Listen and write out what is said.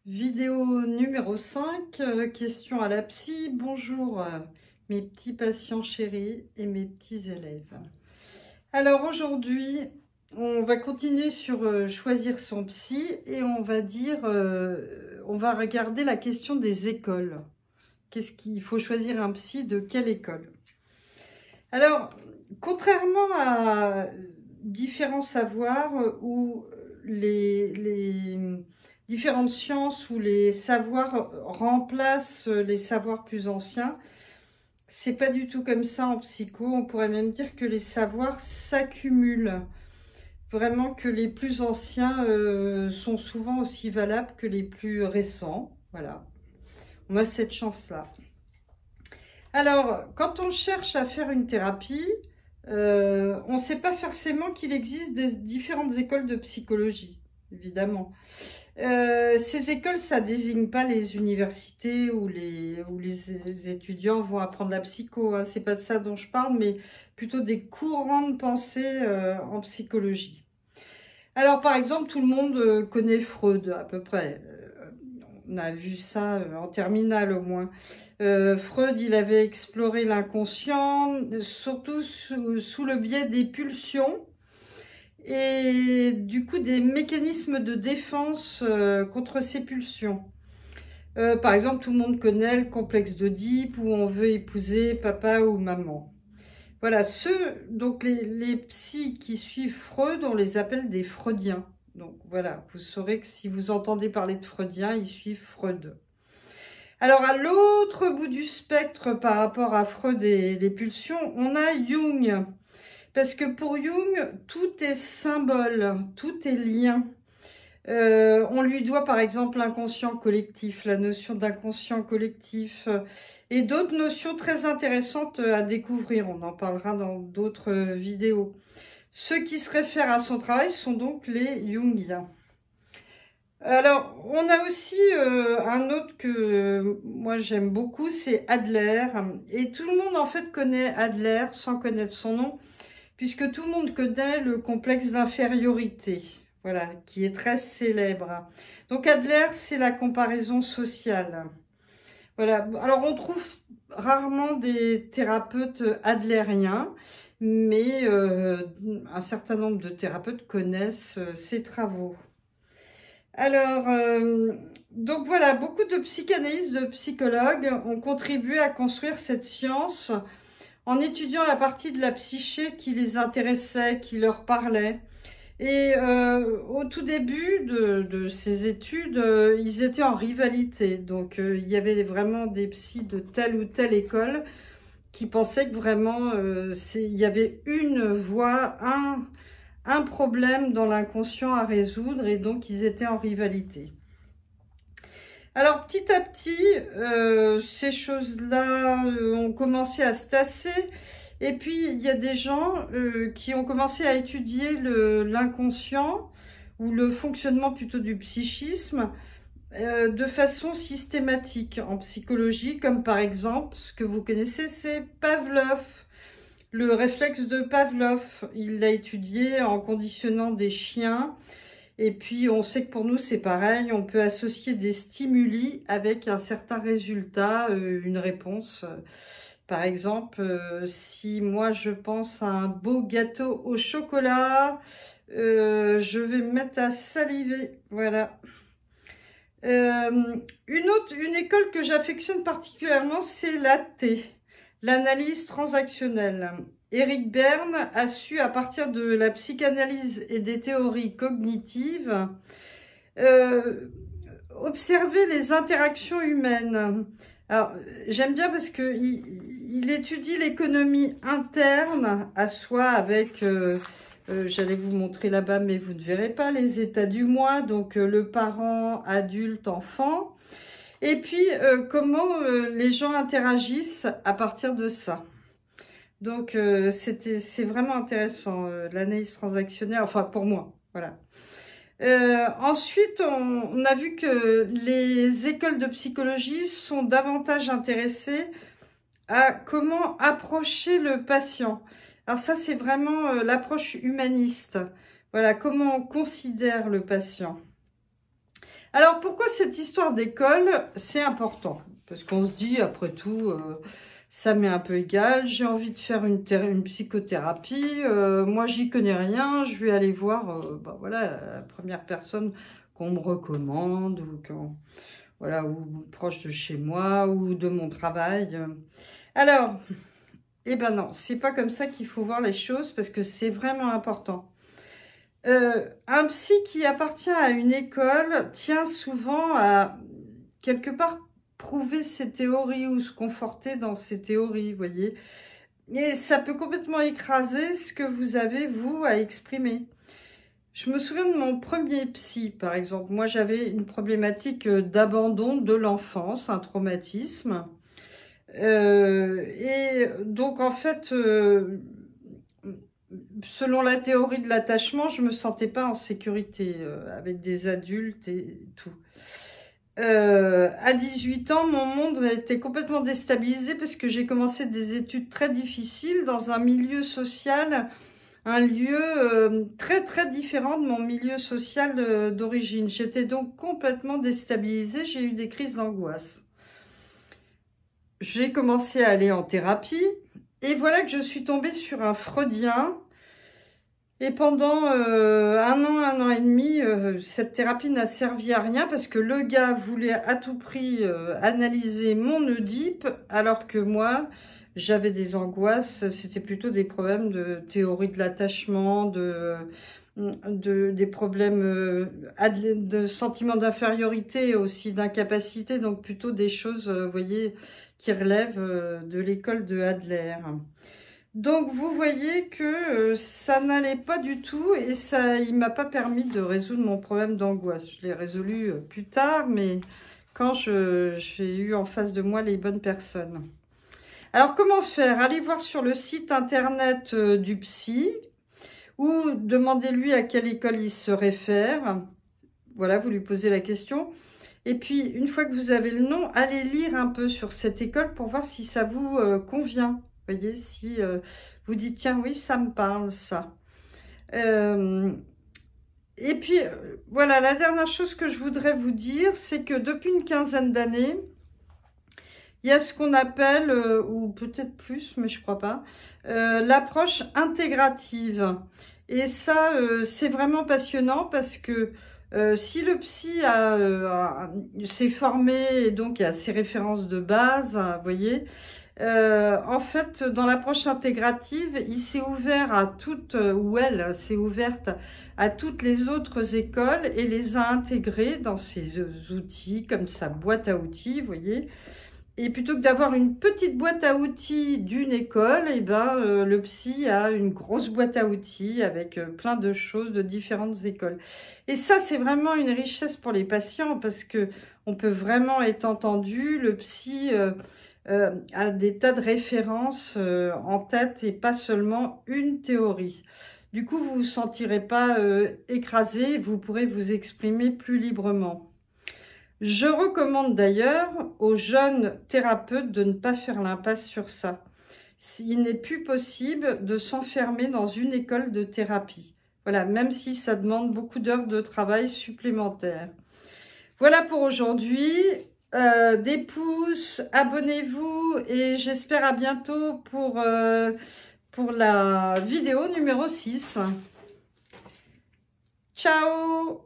Vidéo numéro 5, question à la psy. Bonjour mes petits patients chéris et mes petits élèves. Alors aujourd'hui, on va continuer sur choisir son psy et on va on va regarder la question des écoles. Qu'est-ce qu'il faut choisir un psy de quelle école? Alors, contrairement à différents savoirs où les différentes sciences où les savoirs remplacent les savoirs plus anciens, c'est pas du tout comme ça en psycho. On pourrait même dire que les savoirs s'accumulent. Vraiment que les plus anciens sont souvent aussi valables que les plus récents. Voilà, on a cette chance-là. Alors, quand on cherche à faire une thérapie, on ne sait pas forcément qu'il existe des différentes écoles de psychologie, évidemment. Ces écoles, ça désigne pas les universités où les étudiants vont apprendre la psycho, hein. C'est pas de ça dont je parle, mais plutôt des courants de pensée en psychologie. Alors, par exemple, tout le monde connaît Freud, à peu près. On a vu ça en terminale au moins. Freud, il avait exploré l'inconscient, surtout sous le biais des pulsions et du coup des mécanismes de défense contre ces pulsions. Par exemple, tout le monde connaît le complexe d'Oedipe où on veut épouser papa ou maman. Voilà, donc les psys qui suivent Freud, on les appelle des freudiens. Donc voilà, vous saurez que si vous entendez parler de freudiens, ils suivent Freud. Alors, à l'autre bout du spectre par rapport à Freud et les pulsions, on a Jung. Parce que pour Jung, tout est symbole, tout est lien. On lui doit par exemple l'inconscient collectif, la notion d'inconscient collectif et d'autres notions très intéressantes à découvrir. On en parlera dans d'autres vidéos. Ceux qui se réfèrent à son travail sont donc les Jungiens. Alors, on a aussi un autre que moi j'aime beaucoup, c'est Adler. Et tout le monde en fait connaît Adler sans connaître son nom, puisque tout le monde connaît le complexe d'infériorité, voilà, qui est très célèbre. Donc Adler, c'est la comparaison sociale. Voilà, alors on trouve rarement des thérapeutes adlériens, mais un certain nombre de thérapeutes connaissent ses travaux. Alors, donc voilà, beaucoup de psychanalystes, de psychologues ont contribué à construire cette science en étudiant la partie de la psyché qui les intéressait, qui leur parlait. Et au tout début de ces études, ils étaient en rivalité. Donc, il y avait vraiment des psys de telle ou telle école qui pensaient que vraiment, il y avait une voie, un problème dans l'inconscient à résoudre, et donc ils étaient en rivalité. Alors petit à petit, ces choses-là ont commencé à se tasser, et puis il y a des gens qui ont commencé à étudier l'inconscient, ou le fonctionnement plutôt du psychisme, de façon systématique en psychologie, comme par exemple, ce que vous connaissez, c'est Pavlov. Le réflexe de Pavlov, il l'a étudié en conditionnant des chiens. Et puis, on sait que pour nous, c'est pareil. On peut associer des stimuli avec un certain résultat, une réponse. Par exemple, si moi, je pense à un beau gâteau au chocolat, je vais me mettre à saliver. Voilà. Une école que j'affectionne particulièrement, c'est l'AT, l'analyse transactionnelle. Éric Berne a su, à partir de la psychanalyse et des théories cognitives, observer les interactions humaines. Alors, j'aime bien parce que il étudie l'économie interne à soi avec, j'allais vous montrer là-bas, mais vous ne verrez pas, les états du moi, donc le parent, adulte, enfant, et puis comment les gens interagissent à partir de ça. Donc, c'est vraiment intéressant, l'analyse transactionnelle, enfin pour moi, voilà. Ensuite, on a vu que les écoles de psychologie sont davantage intéressées à comment approcher le patient. Alors ça, c'est vraiment l'approche humaniste. Voilà, comment on considère le patient. Alors, pourquoi cette histoire d'école, c'est important? Parce qu'on se dit, après tout, ça m'est un peu égal, j'ai envie de faire une psychothérapie, moi, j'y connais rien, je vais aller voir, bah, voilà, la première personne qu'on me recommande, ou voilà, ou proche de chez moi, ou de mon travail. Alors, eh ben non, c'est pas comme ça qu'il faut voir les choses, parce que c'est vraiment important. Un psy qui appartient à une école tient souvent à, quelque part, prouver ses théories ou se conforter dans ses théories, vous voyez. Et ça peut complètement écraser ce que vous avez, vous, à exprimer. Je me souviens de mon premier psy, par exemple. Moi, j'avais une problématique d'abandon de l'enfance, un traumatisme. Et donc, en fait, selon la théorie de l'attachement, je me sentais pas en sécurité avec des adultes et tout. À 18 ans, mon monde a été complètement déstabilisé parce que j'ai commencé des études très difficiles dans un milieu social, un lieu très très différent de mon milieu social d'origine. J'étais donc complètement déstabilisée, j'ai eu des crises d'angoisse. J'ai commencé à aller en thérapie et voilà que je suis tombée sur un freudien. Et pendant un an et demi, cette thérapie n'a servi à rien parce que le gars voulait à tout prix analyser mon Oedipe, alors que moi, j'avais des angoisses, c'était plutôt des problèmes de théorie de l'attachement, des problèmes de sentiment d'infériorité, aussi d'incapacité, donc plutôt des choses, vous voyez, qui relèvent de l'école de Adler. Donc, vous voyez que ça n'allait pas du tout et il m'a pas permis de résoudre mon problème d'angoisse. Je l'ai résolu plus tard, mais quand j'ai eu en face de moi les bonnes personnes. Alors, comment faire? Allez voir sur le site internet du psy ou demandez-lui à quelle école il se réfère. Voilà, vous lui posez la question. Et puis, une fois que vous avez le nom, allez lire un peu sur cette école pour voir si ça vous convient. Vous voyez, si vous dites, tiens, oui, ça me parle, ça. Et puis, voilà, la dernière chose que je voudrais vous dire, c'est que depuis une quinzaine d'années, il y a ce qu'on appelle, ou peut-être plus, mais je crois pas, l'approche intégrative. Et ça, c'est vraiment passionnant parce que si le psy s'est formé et donc il y a ses références de base, vous voyez, en fait, dans l'approche intégrative, il s'est ouvert à toutes, ou elle s'est ouverte à toutes les autres écoles et les a intégrées dans ses outils, comme sa boîte à outils, vous voyez. Et plutôt que d'avoir une petite boîte à outils d'une école, eh ben, le psy a une grosse boîte à outils avec plein de choses de différentes écoles. Et ça, c'est vraiment une richesse pour les patients parce que on peut vraiment être entendu. Le psy a des tas de références en tête et pas seulement une théorie. Du coup, vous ne vous sentirez pas écrasé, vous pourrez vous exprimer plus librement. Je recommande d'ailleurs aux jeunes thérapeutes de ne pas faire l'impasse sur ça. Il n'est plus possible de s'enfermer dans une école de thérapie. Voilà, même si ça demande beaucoup d'heures de travail supplémentaires. Voilà pour aujourd'hui. Des pouces, abonnez-vous et j'espère à bientôt pour la vidéo numéro 6. Ciao!